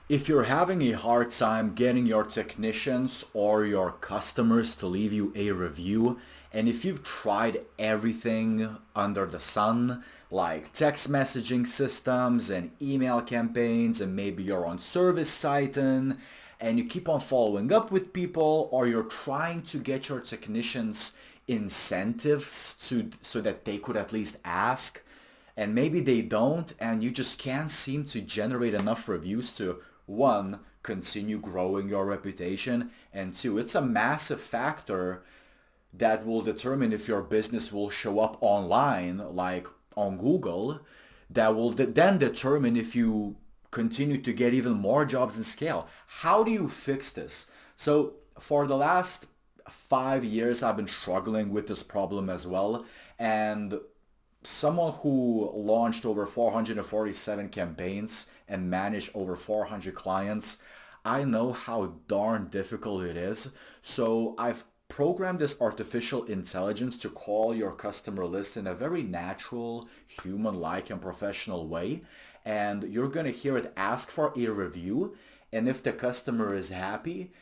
If you're having a hard time getting your technicians or your customers to leave you a review, and if you've tried everything under the sun, like text messaging systems and email campaigns, and maybe you're on service site and you keep on following up with people, or you're trying to get your technicians incentives so that they could at least ask, and maybe they don't, and you just can't seem to generate enough reviews to, one, continue growing your reputation, and two, it's a massive factor that will determine if your business will show up online, like on Google, that will then determine if you continue to get even more jobs and scale. How do you fix this? So for the last 5 years, I've been struggling with this problem as well. And someone who launched over 447 campaigns and managed over 400 clients, I know how darn difficult it is. So I've programmed this artificial intelligence to call your customer list in a very natural, human-like and professional way. And you're going to hear it ask for a review. And if the customer is happy,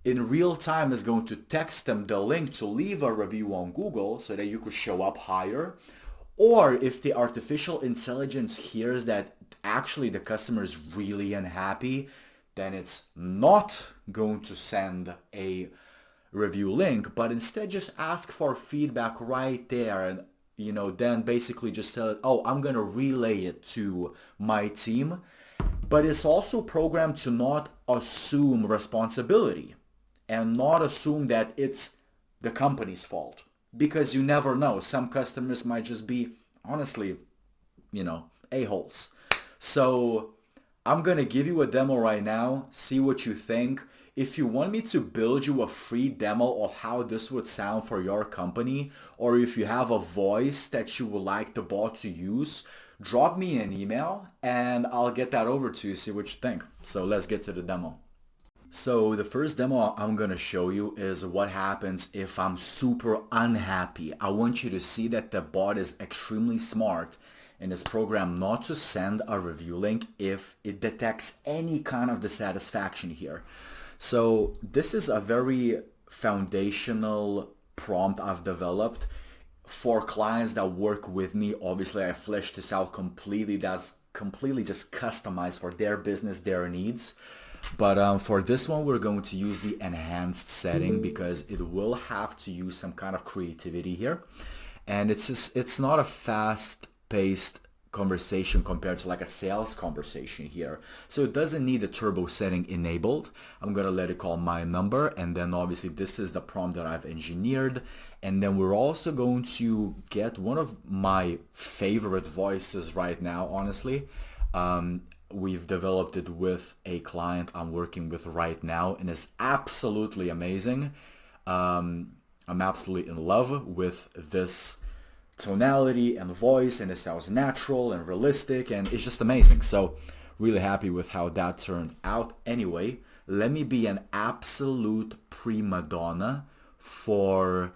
in real time is going to text them the link to leave a review on Google so that you could show up higher. Or if the artificial intelligence hears that actually the customer is really unhappy, then it's not going to send a review link, but instead just ask for feedback right there, and then basically just tell it, oh, I'm gonna relay it to my team. But it's also programmed to not assume responsibility and not assume that it's the company's fault, because you never know. Some customers might just be, honestly, a-holes. So I'm gonna give you a demo right now, see what you think. If you want me to build you a free demo of how this would sound for your company, or if you have a voice that you would like the bot to use, drop me an email and I'll get that over to you, see what you think. So let's get to the demo. So the first demo I'm going to show you is what happens if I'm super unhappy. I want you to see that the bot is extremely smart and is programmed not to send a review link if it detects any kind of dissatisfaction here. So this is a very foundational prompt I've developed for clients that work with me. Obviously, I fleshed this out completely. That's completely just customized for their business, their needs. But for this one, we're going to use the enhanced setting because it will have to use some kind of creativity here. And it's not a fast-paced conversation compared to like a sales conversation here. So it doesn't need the turbo setting enabled. I'm going to let it call my number, and then obviously this is the prompt that I've engineered. And then we're also going to get one of my favorite voices right now, honestly. We've developed it with a client I'm working with right now, and it's absolutely amazing. I'm absolutely in love with this tonality and voice, and it sounds natural and realistic, and it's just amazing. So really happy with how that turned out. Anyway, let me be an absolute prima donna for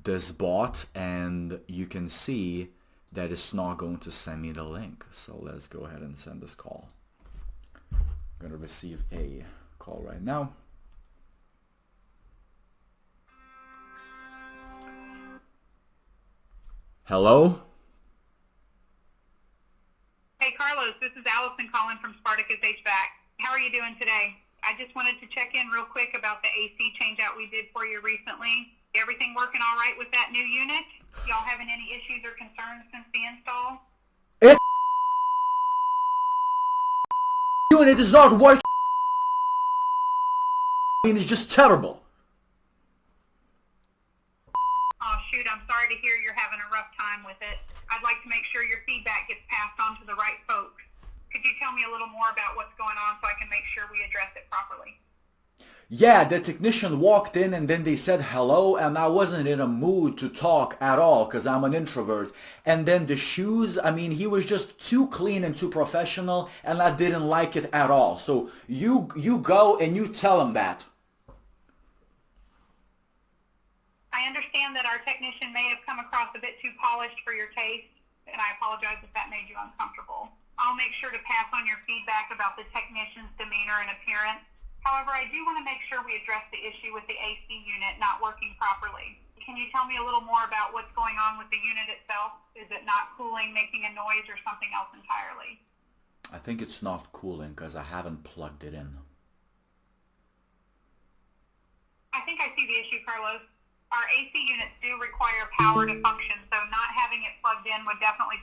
this bot, and you can see that it's not going to send me the link. So let's go ahead and send this call. I'm going to receive a call right now. Hello? Hey Carlos, this is Allison calling from Spartacus HVAC. How are you doing today? I just wanted to check in real quick about the AC change out we did for you recently. Everything working all right with that new unit? Y'all having any issues or concerns since the install? It unit is not working. I mean, it's just terrible. Oh shoot, I'm sorry to hear you're having a rough time with it. I'd like to make sure your feedback gets passed on to the right folks. Could you tell me a little more about what's going on so I can make sure we address it properly? Yeah, the technician walked in and then they said hello, and I wasn't in a mood to talk at all because I'm an introvert. And then the shoes, I mean, he was just too clean and too professional, and I didn't like it at all. So you go and you tell him that. I understand that our technician may have come across a bit too polished for your taste, and I apologize if that made you uncomfortable. I'll make sure to pass on your feedback about the technician's demeanor and appearance. However, I do want to make sure we address the issue with the AC unit not working properly. Can you tell me a little more about what's going on with the unit itself? Is it not cooling, making a noise, or something else entirely? I think it's not cooling because I haven't plugged it in. I think I see the issue, Carlos. Our AC units do require power to function, so not having it plugged in would definitely...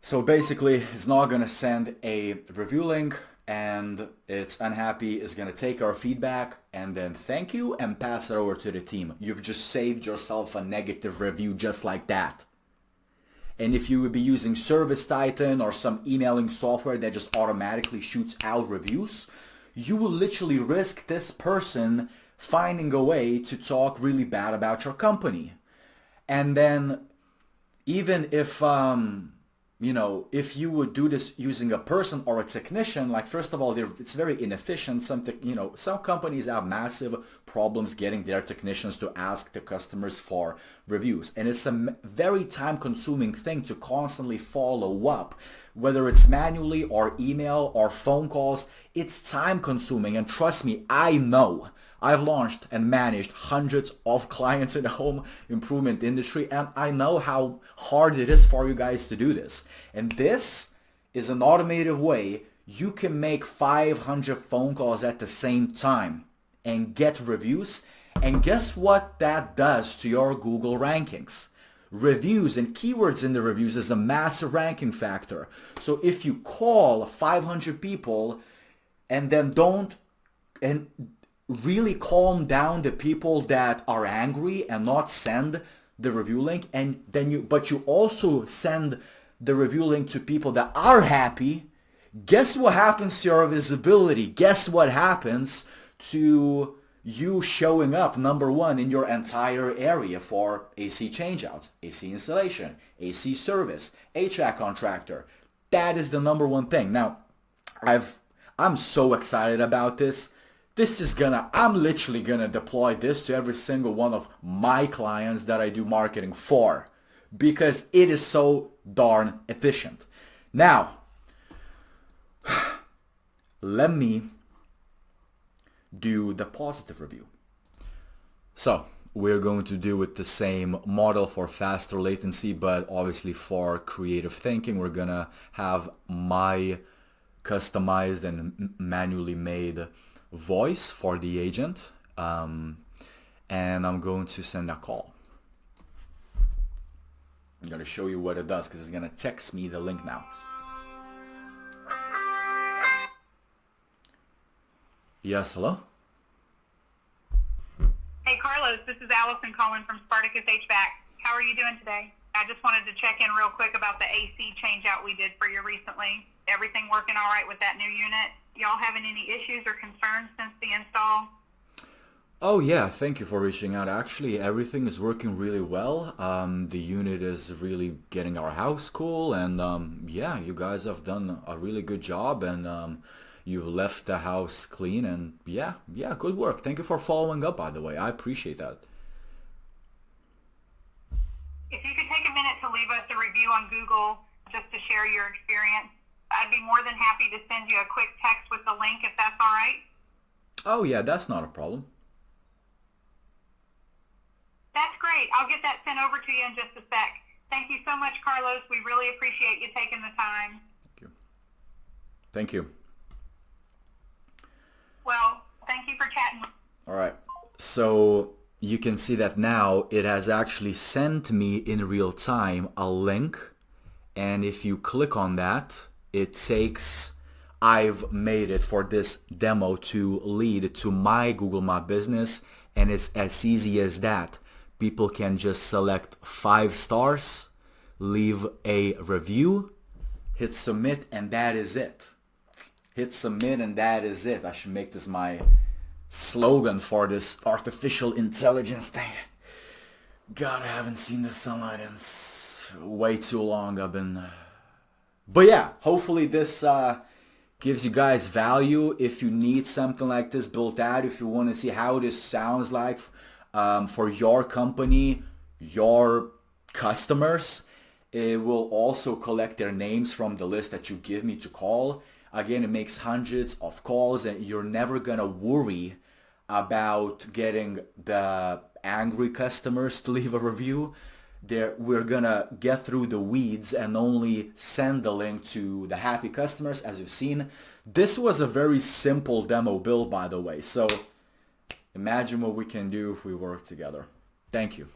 So basically, it's not going to send a review link, and it's unhappy, it's going to take our feedback and then thank you and pass it over to the team. You've just saved yourself a negative review just like that. And if you would be using Service Titan or some emailing software that just automatically shoots out reviews, you will literally risk this person finding a way to talk really bad about your company. And then even if if you would do this using a person or a technician, like first of all, it's very inefficient. Some companies have massive problems getting their technicians to ask the customers for reviews. And it's a very time-consuming thing to constantly follow up, whether it's manually or email or phone calls. It's time-consuming, and trust me, I know. I've launched and managed hundreds of clients in the home improvement industry, and I know how hard it is for you guys to do this. And this is an automated way you can make 500 phone calls at the same time and get reviews. And guess what that does to your Google rankings? Reviews and keywords in the reviews is a massive ranking factor. So if you call 500 people and then really calm down the people that are angry and not send the review link, and then but you also send the review link to people that are happy, guess what happens to your visibility? Guess what happens to you showing up number one in your entire area for AC changeouts, AC installation, AC service, HVAC contractor? That is the number one thing. Now, I'm so excited about this. I'm literally gonna deploy this to every single one of my clients that I do marketing for, because it is so darn efficient. Now, let me do the positive review. So we're going to do with the same model for faster latency, but obviously for creative thinking, we're gonna have my customized and manually made voice for the agent, and I'm going to send a call. I'm going to show you what it does because it's going to text me the link now. Yes, hello? Hey Carlos, this is Allison calling from Spartacus HVAC. How are you doing today? I just wanted to check in real quick about the AC changeout we did for you recently. Everything working all right with that new unit? Y'all having any issues or concerns since the install? Oh yeah, thank you for reaching out. Actually, everything is working really well. The unit is really getting our house cool, and yeah, you guys have done a really good job, and you've left the house clean, and yeah, good work. Thank you for following up, by the way. I appreciate that. If you could take a minute to leave us a review on Google just to share your experience, I'd be more than happy to send you a quick text with the link if that's all right. Oh yeah, that's not a problem. That's great. I'll get that sent over to you in just a sec. Thank you so much, Carlos. We really appreciate you taking the time. Thank you. Thank you. Well, thank you for chatting. All right. So you can see that now it has actually sent me in real time a link, and if you click on that, it takes, I've made it for this demo to lead to my Google My Business, and it's as easy as that. People can just select 5 stars, leave a review, hit submit, and that is it. Hit submit and that is it. I should make this my slogan for this artificial intelligence thing. God, I haven't seen the sunlight in way too long. But yeah, hopefully this gives you guys value. If you need something like this built out, if you want to see how this sounds like for your company, your customers, It will also collect their names from the list that you give me to call. Again, it makes hundreds of calls and you're never gonna worry about getting the angry customers to leave a review. We're gonna get through the weeds and only send the link to the happy customers, as you've seen. This was a very simple demo build, by the way, so imagine what we can do if we work together. Thank you.